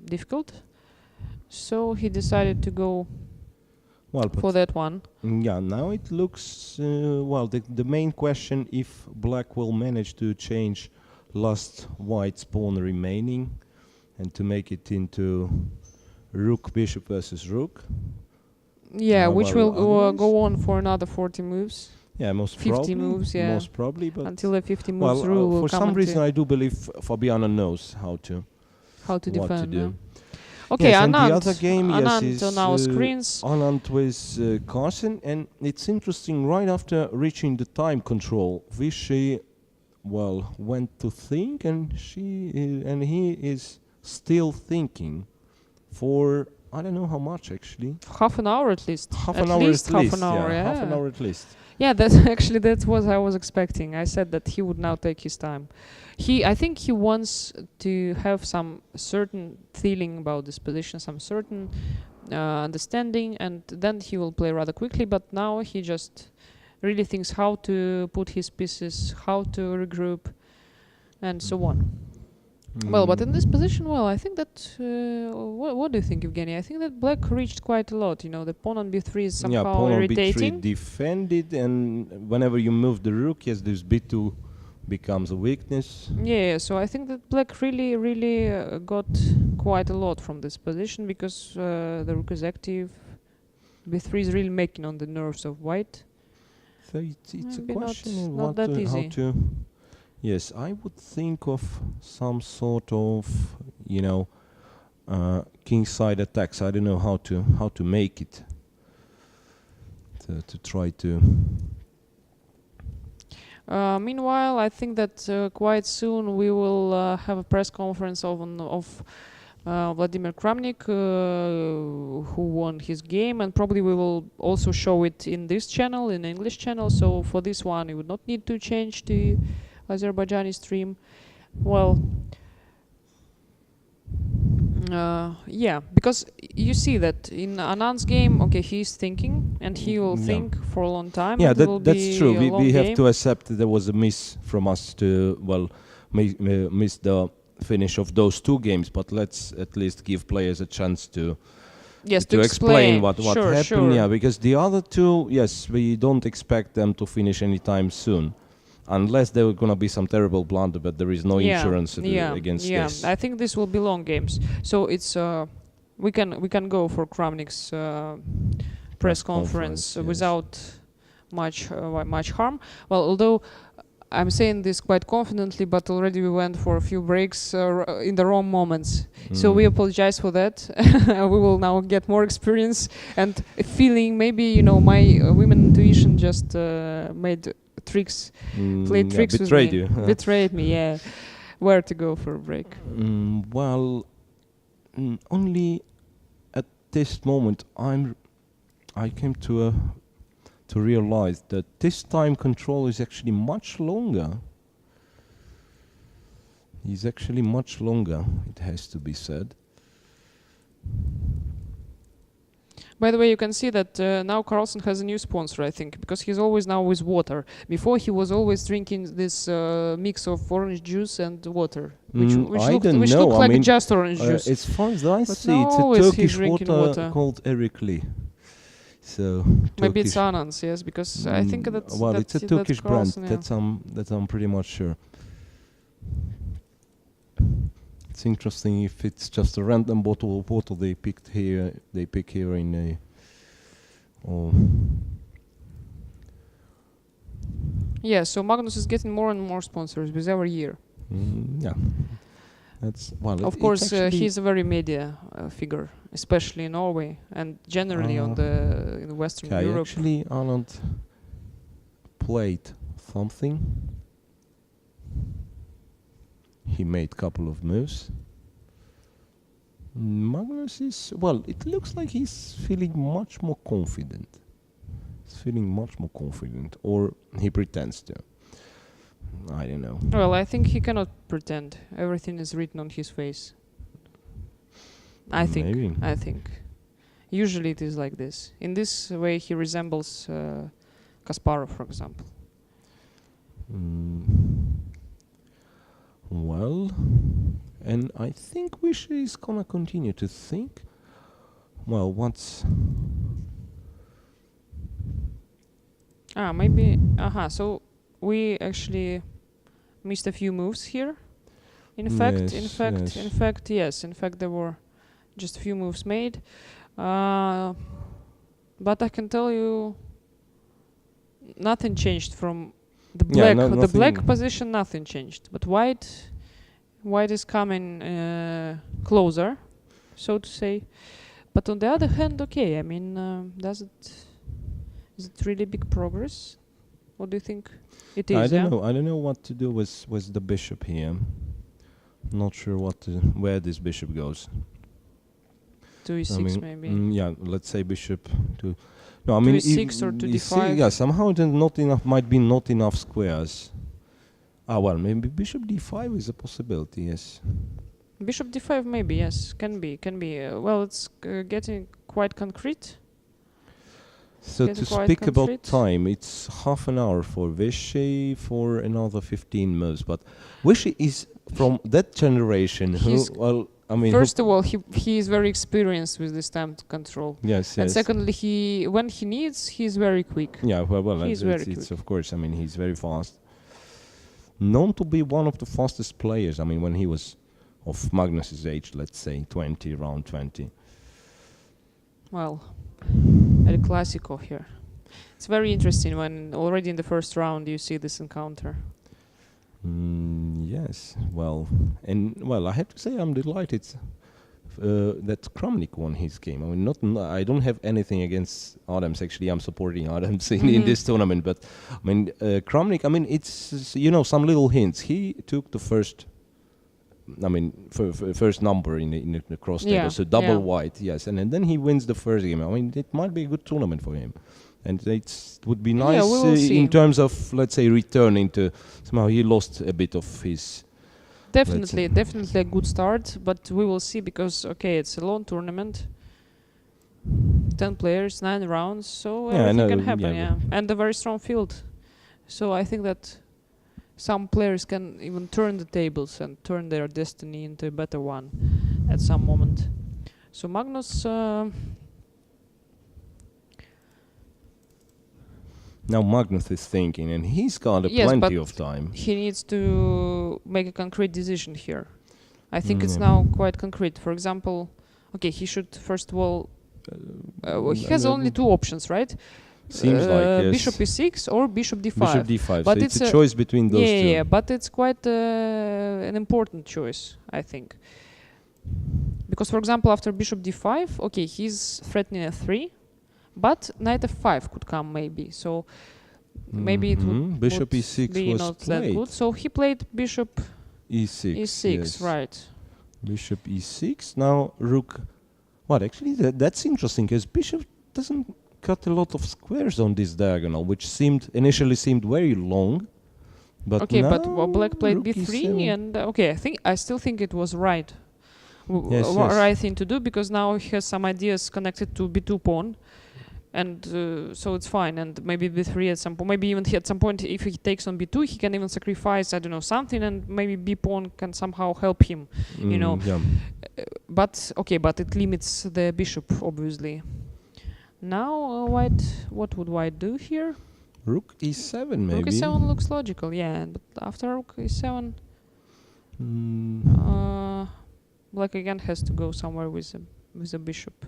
difficult. So he decided to go Well, for that one. yeah, now it looks well. The main question if black will manage to change last white pawn remaining and to make it into rook bishop versus rook. Yeah, which well, will go on for another 40 moves. Yeah, most 50 probably. moves, yeah. Most probably, but Until the 50 moves rule will for come some reason, into I do believe Fabiana knows how to what defend. to do. Okay, Yes, Anand. and the other game, Anand yes, on is our screens. Anand with Carlsen, and it's interesting. Right after reaching the time control, Vishy, well, went to think, and he is still thinking for I don't know how much actually. Half an hour at least. Half at an hour least at half least. an hour, yeah. Half an hour at least. Yeah, that's what I was expecting. I said that he would now take his time. I think he wants to have some certain feeling about this position, some certain understanding, and then he will play rather quickly. But now he just really thinks how to put his pieces, how to regroup, and so on. Well, but in this position, I think that... what do you think, Evgeny? I think that black reached quite a lot. You know, the pawn on b3 is somehow pawn irritating. on b3 defended, and whenever you move the rook, yes, this b2 becomes a weakness. Yeah, so I think that black really got quite a lot from this position because the rook is active. b3 is really making on the nerves of white. So it's a Maybe question not that easy. how to... Yes, I would think of some sort of, kingside attacks. I don't know how to make it. To try to... Meanwhile, I think that quite soon we will have a press conference of Vladimir Kramnik, who won his game, and probably we will also show it in this channel, in English channel. So for this one, you would not need to change to Azerbaijani stream. Well, yeah, because you see that in Anand's game, okay, he's thinking and he will think for a long time. Yeah, and that's true. We have game. to accept that there was a miss from us to miss the finish of those two games. But let's at least give players a chance to explain what happened. Sure. Yeah, because the other two, yes, we don't expect them to finish anytime soon. Unless there were going to be some terrible blunder, but there is no insurance against this. I think this will be long games. So it's we can go for Kramnik's press conference without much harm. Well, although I'm saying this quite confidently, but already we went for a few breaks in the wrong moments. So we apologize for that. We will now get more experience and feeling. Maybe my women intuition just made tricks, played tricks with me. You. Betrayed me, yeah. Where to go for a break? Only at this moment I came to realize that this time control is actually much longer. It's actually much longer, it has to be said. By the way, you can see that now Carlsen has a new sponsor, I think, because he's always now with water. Before he was always drinking this mix of orange juice and water, which looked like just orange juice. As far as I but see, it's a Turkish water called Erikli. So maybe it's Anand's, yes, because I think that's it's a Turkish brand. Yeah. That I'm pretty much sure. It's interesting if it's just a random bottle of water they pick here in a... Yeah, so Magnus is getting more and more sponsors with every year. Yeah. That's of course, he's a very media figure, especially in Norway and generally in Western Europe. Actually, Anand played something. He made a couple of moves. Magnus is... Well, it looks like he's feeling much more confident. Or he pretends to. I don't know. Well, I think he cannot pretend. Everything is written on his face. I think. Usually it is like this. In this way he resembles Kasparov, for example. Well, And I think Vishy is gonna continue to think. Well, what's Maybe. So we actually missed a few moves here. In fact, yes. In fact, there were just a few moves made. But I can tell you, nothing changed from the black. The black position, nothing changed. But white is coming closer, so to say. But on the other hand, okay. I mean, is it really big progress? What do you think it is? I don't know. I don't know what to do with the bishop here. Not sure where this bishop goes. To e6 maybe. Yeah, let's say bishop to. No, I mean to e6 or to d5. Yeah, somehow there's not enough. Might be not enough squares. Well, maybe bishop d5 is a possibility. Yes. Bishop d5 maybe, yes, can be. Well, it's getting quite concrete. So to speak about time, it's half an hour for Vishy for another 15 moves. But Vishy is from that generation first of all, he is very experienced with this time control. Yes. And secondly, when he needs, he's very quick. Yeah, well, he's very quick. Of course. I mean, he's very fast. Known to be one of the fastest players. I mean, when he was of Magnus's age, let's say around 20. Well, El Clasico here. It's very interesting when already in the first round you see this encounter. Yes. Well, I have to say I'm delighted that Kramnik won his game. I mean, I don't have anything against Adams. Actually, I'm supporting Adams in this tournament. But I mean, Kramnik. I mean, it's some little hints. He took the first. I mean, first number in the cross table, so double white, yes, and then he wins the first game. I mean, it might be a good tournament for him, and it would be nice in terms of, let's say, returning to somehow he lost a bit of his. Definitely a good start, but we will see because it's a long tournament, 10 players, 9 rounds, so everything can happen, and a very strong field. So I think that some players can even turn the tables and turn their destiny into a better one at some moment. So Magnus. Now Magnus is thinking, and he's got plenty of time. He needs to make a concrete decision here. I think it's now quite concrete. For example, he should first of all. He has only 2 options, right? Seems like yes. Bishop e6 or bishop d5. Bishop d5. But so it's a choice between those two. Yeah, but it's quite an important choice, I think. Because, for example, after bishop d5, he's threatening f3, but knight f5 could come maybe. So maybe it would bishop e6 be was not played. that good. So he played bishop e6. Yes. Right. Bishop e6. Now rook. What actually? That's interesting because bishop doesn't cut a lot of squares on this diagonal, which initially seemed very long. But black played b3, and I still think it was right. Right thing to do, because now he has some ideas connected to b2 pawn, and so it's fine. And maybe b3 at some point, maybe even at some point, if he takes on b2, he can even sacrifice something, and maybe b pawn can somehow help him. But it limits the bishop obviously. Now what would white do here? Rook e7 maybe. Rook e7 looks logical, but after rook e7, black again has to go somewhere with a bishop.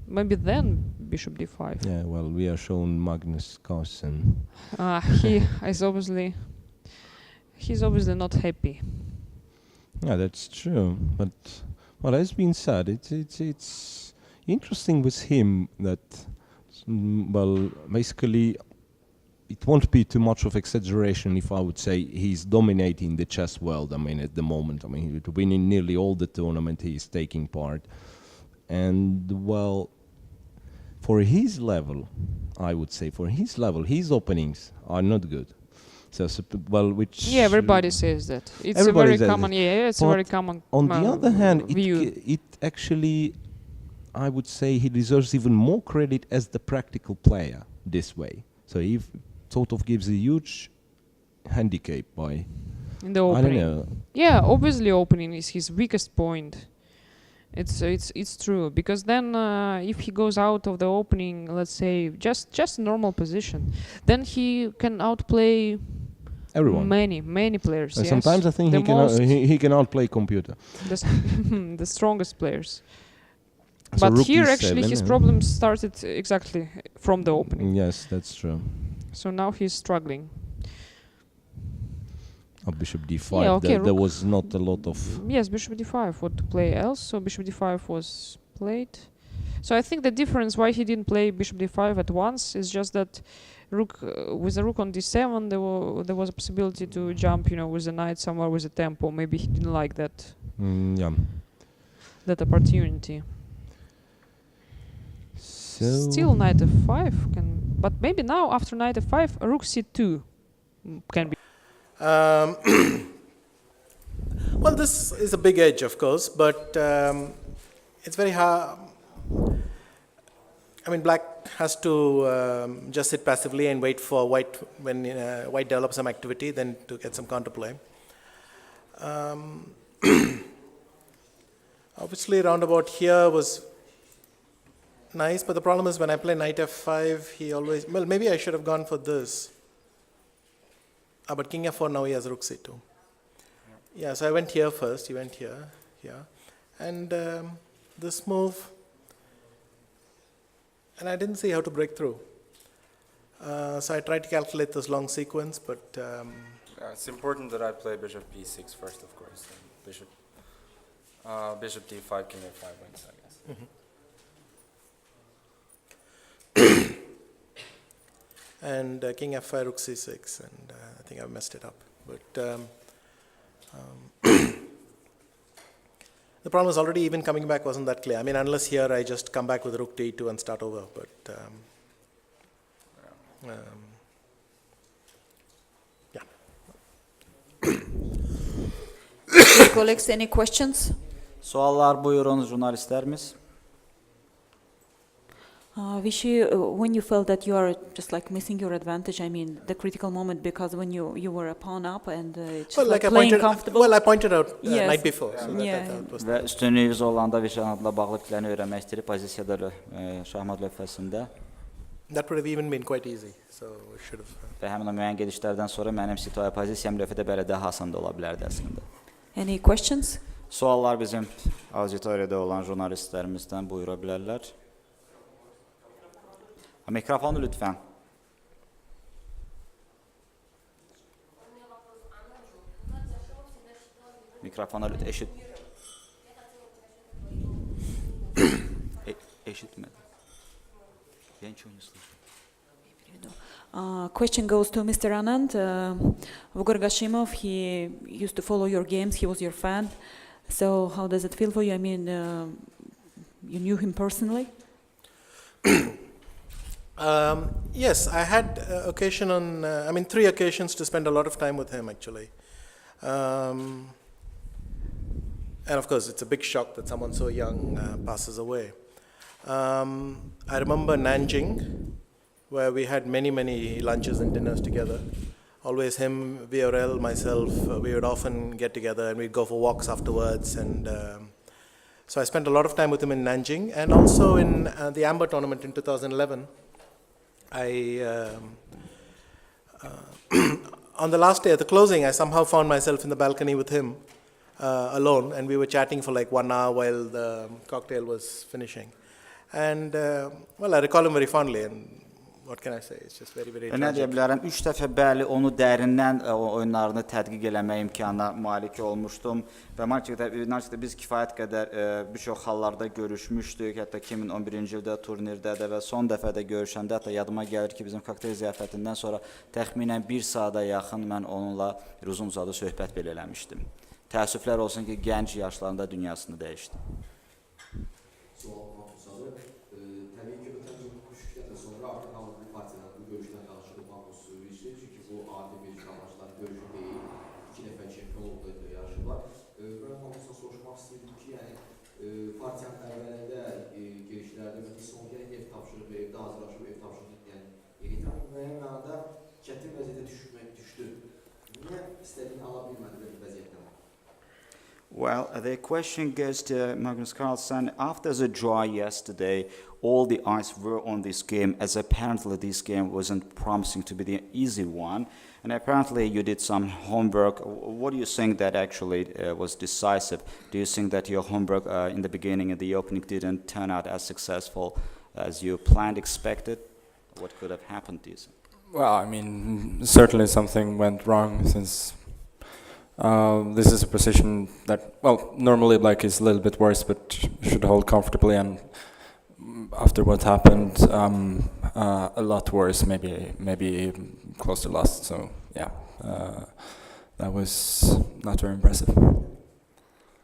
Maybe then bishop d5. Yeah, well, we are shown Magnus Carlsen. He's obviously not happy. Yeah, that's true. But as been said, it's interesting with him that, basically, it won't be too much of exaggeration if I would say he's dominating the chess world. I mean, at the moment, he's winning nearly all the tournament he's taking part, and for his level, I would say his openings are not good. Everybody says that. It's a very common. It's a very common. On the other hand, it actually. I would say he deserves even more credit as the practical player this way. So he sort of gives a huge handicap by in the I don't opening. know. Yeah, obviously opening is his weakest point. It's true, because then if he goes out of the opening, let's say just normal position, then he can outplay Everyone. many players. And Yes. sometimes I think the most he can outplay computer. the strongest players. So But rook here d7, actually his problems started exactly from the opening. Yes, that's true. So now he's struggling. Bishop d5. Yeah, okay, There rook. was not a lot of. Yes, bishop d5. What to play else? So bishop d5 was played. So I think the difference why he didn't play bishop d5 at once is just that rook with the rook on d7 there was a possibility to jump, with the knight somewhere with a tempo. Maybe he didn't like that Yeah. that opportunity. So Still knight f5 can, but maybe now after knight f5 rook c2 can be. Well, this is a big edge, of course, but it's very hard. I mean, black has to just sit passively and wait for white when white develops some activity, then to get some counterplay. Obviously, roundabout here was nice, but the problem is when I play knight f5, he always, well, maybe I should have gone for this. But king f4, now he has rook c2. Yeah, so I went here first, he went here. And this move, and I didn't see how to break through. So I tried to calculate this long sequence, but... it's important that I play bishop b6 first, of course. And bishop d5, king f5 wins, I guess. And king f5, rook c6, and I think I messed it up. But the problem is already even coming back wasn't that clear. I mean, unless here I just come back with rook d2 and start over. But Colleagues, any questions? Suallar buyurun jurnalistlerimiz. Vishy, when you felt that you are just like missing your advantage, I mean the critical moment, because when you were a pawn up and it's well, like I playing comfortable. Well, I pointed out Yes. night before. So Yeah. that was Və üstünlüyünüz olanda Viswanathanla bağlı fikirlərini öyrənmək istəyir pozisiyaları şahmat lövhəsində. that would have even been quite easy. So we should have. Və həmin o müəyyən gedişlərdən sonra mənim situasiya pozisiyam lövhədə belə daha asan da ola bilərdi əslində. Any questions? Suallar bizim auditoriyada olan jurnalistlərimizdən buyura bilərlər. Mikrofonu lütfən. Mikrofona lütfən. Eşitmədim. Question goes to Mr. Anand. Gashimov, he used to follow your games. He was your fan. So how does it feel for you? I mean, you knew him personally? Yes, I had occasion on, 3 occasions to spend a lot of time with him, actually. And of course, it's a big shock that someone so young passes away. I remember Nanjing, where we had many lunches and dinners together. Always him, VRL, myself, we would often get together and we'd go for walks afterwards. And so I spent a lot of time with him in Nanjing, and also in the Amber tournament in 2011. On the last day at the closing, I somehow found myself in the balcony with him alone, and we were chatting for like 1 hour while the cocktail was finishing. And well, I recall him very fondly, and what can I say? It's just very, very Nə deyə tragic. bilərəm? 3 dəfə bəli onu dərindən oyunlarını tədqiq eləmək imkanına malik olmuşdum və marketingdə biz kifayət qədər bir çox hallarda görüşmüşdük. Hətta 2011-ci ildə turnirdə də və son dəfə də görüşəndə hətta yadıma gəlir ki, bizim kokteyl ziyafətindən sonra təxminən 1 saata yaxın mən onunla uzun-uzadı söhbət belə eləmişdim. Təəssüflər olsun ki, gənc yaşlarında dünyasını dəyişdi. Təbii ki, ötən gün bu şirkətlə sonra artıq hamı bu partiyadan, bu görüşdən danışılıb Magnus üçün, çünki bu adi bir amaçlar görüşü deyil. 2 dəfə çempionluqda yarışıblar. Mən Magnus'dan soruşmaq istəyirdim ki, yəni partiyanın əvvəlində girişlərdə son gələk ev tapşırıb, evdə hazırlaşıb, ev tapşırıb, yəni yeni müəyyən mənada çətin vəziyyətə düşdü. Niyə istədiyini ala bilmədi? Well, the question goes to Magnus Carlsen. After the draw yesterday, all the eyes were on this game, as apparently this game wasn't promising to be the easy one. And apparently you did some homework. What do you think that actually was decisive? Do you think that your homework in the beginning, in the opening, didn't turn out as successful as you planned, expected? What could have happened to you? Well, I mean, certainly something went wrong since this is a position that, well, normally black is a little bit worse, but should hold comfortably. And after what happened, a lot worse, maybe close to lost. So yeah, that was not very impressive.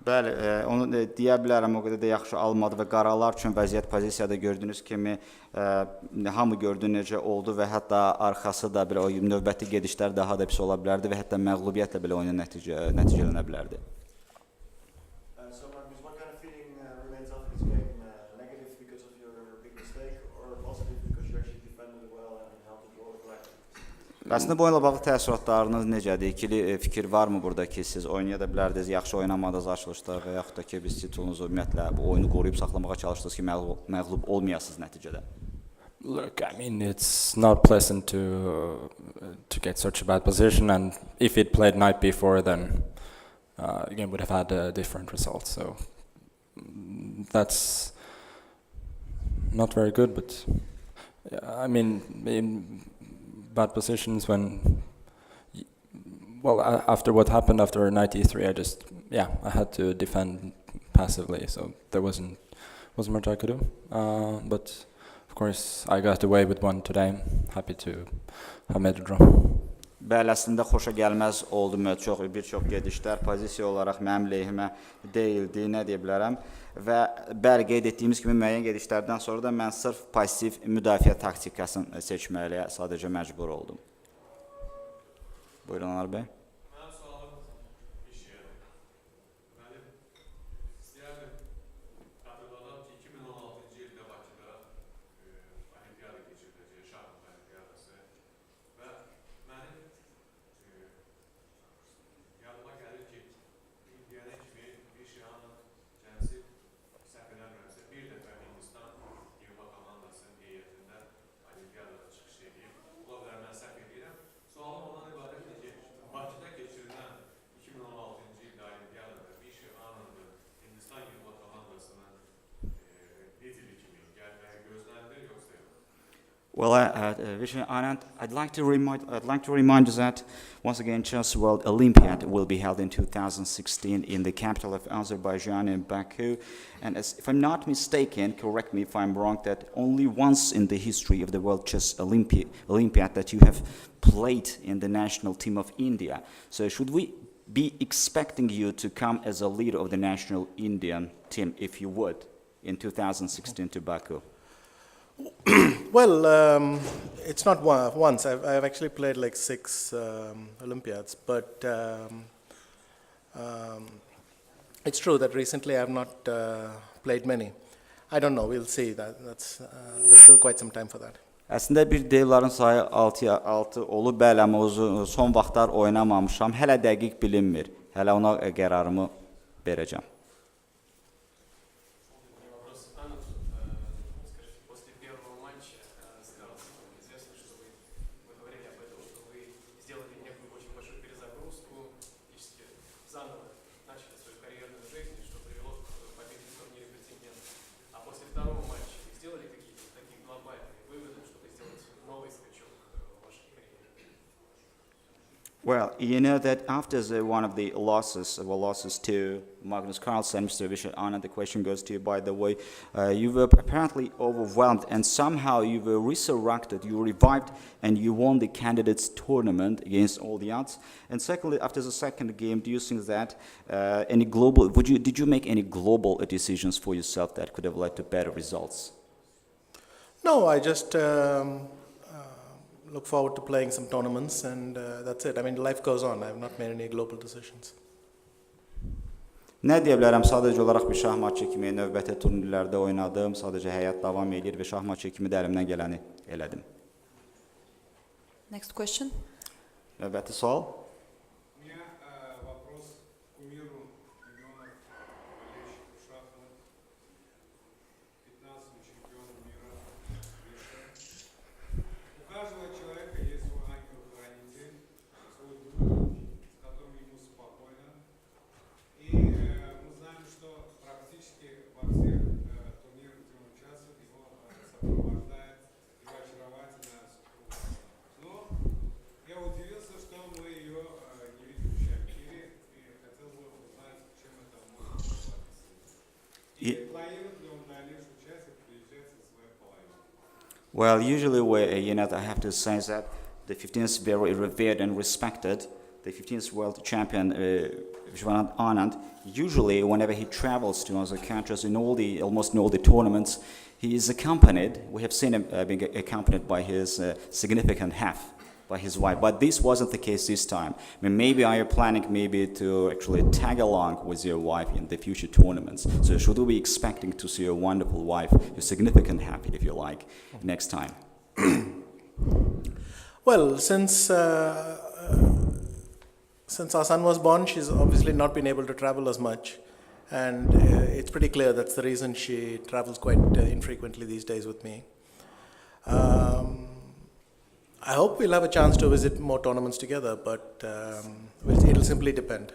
Bəli, onu deyə bilərəm, o qədər də yaxşı almadı və qaralar üçün vəziyyət pozisiyada gördüyünüz kimi hamı gördü necə oldu və hətta arxası da belə o növbəti gedişlər daha da pis ola bilərdi və hətta məğlubiyyətlə belə oyuna nəticələnə bilərdi. So Magnus, what kind of feeling remains after this game? Negative because of your big mistake, or positive because you actually defended well and held the draw correctly? Əslində bu oyunla bağlı təəssüratlarınız necədir? İkili fikir varmı burada ki, siz oynaya da bilərdiniz, yaxşı oynamadınız açılışda və yaxud da ki, biz titulunuzu ümumiyyətlə bu oyunu qoruyub saxlamağa çalışdınız ki, məğlub olmayasınız nəticədə? Look, I mean, it's not pleasant to get such a bad position, and if it played night before, then the game would have had a different result. So that's not very good, but I mean, in bad positions when, well, after what happened after knight e3, I had to defend passively, so there wasn't much I could do. But of course, I got away with one today. Happy to have made a draw. Bəli, əslində xoşa gəlməz oldu bir çox gedişlər pozisiya olaraq mənim lehimə deyildi, nə deyə bilərəm. Və bəli, qeyd etdiyimiz kimi müəyyən gedişlərdən sonra da mən sırf pasiv müdafiə taktikasını seçməliyə sadəcə məcbur oldum. Buyurun, Anand bəy. Well, Anand, I'd like to remind you that once again, Chess World Olympiad will be held in 2016 in the capital of Azerbaijan in Baku. And if I'm not mistaken, correct me if I'm wrong, that only once in the history of the World Chess Olympiad that you have played in the national team of India. So should we be expecting you to come as a leader of the national Indian team, if you would, in 2016 to Baku? Well, it's not once. I've actually played like 6 Olympiads, but it's true that recently I've not played many. I don't know. We'll see. There's still quite some time for that. Əslində bir devların sayı 6 olub, bəli, amma son vaxtlar oynamamışam. Hələ dəqiq bilinmir. Hələ ona qərarımı verəcəm. Well, you know that after one of the losses to Magnus Carlsen, Mr. Viswanathan, the question goes to you, by the way. You were apparently overwhelmed, and somehow you were resurrected, you revived, and you won the candidates tournament against all the odds. And secondly, after the second game, do you think that did you make any global decisions for yourself that could have led to better results? No, I just look forward to playing some tournaments, and that's it. I mean, life goes on. I have not made any global decisions. Nə deyə bilərəm, sadəcə olaraq bir şahmatçı kimi növbəti turnirlərdə oynadım, sadəcə həyat davam edir və şahmatçı kimi də əlimdən gələni elədim. Next question. Növbəti sual. У меня вопрос к кумиру региона Well, usually I have to say that the 15th is very revered and respected. The 15th world champion, Viswanathan Anand, usually whenever he travels to other countries almost in all the tournaments, he is accompanied. We have seen him being accompanied by his significant half, by his wife. But this wasn't the case this time. I mean, maybe are you planning to actually tag along with your wife in the future tournaments? So should we be expecting to see your wonderful wife, your significant half, if you like, next time? Well, since our son was born, she's obviously not been able to travel as much. And it's pretty clear that's the reason she travels quite infrequently these days with me. I hope we'll have a chance to visit more tournaments together, but it'll simply depend.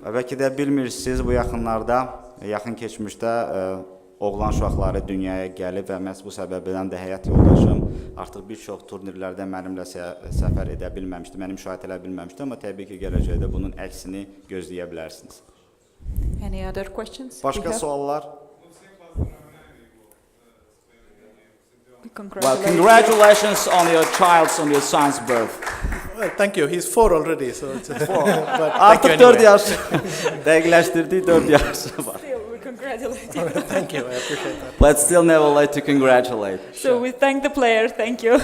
Belki de bilmirsiniz, bu yaxın keçmişdə oğlan uşaqları dünyaya gəlib və məhz bu səbəbdən də həyat yoldaşım artıq bir çox turnirlərdə mənimlə səfər edə bilməmişdi, məni müşahidə edə bilməmişdi, amma təbii ki, gələcəkdə bunun əksini gözləyə bilərsiniz. Any other questions? Başqa suallar? Well, congratulations on your son's birth. Well, thank you. He's 4 already, so it's 4. But Artıq 4 yaş. Dəqiqləşdirdik 4 yaşı var. Still, we congratulate you. thank you. I appreciate that. But still never late to congratulate. So we thank the player. Thank you.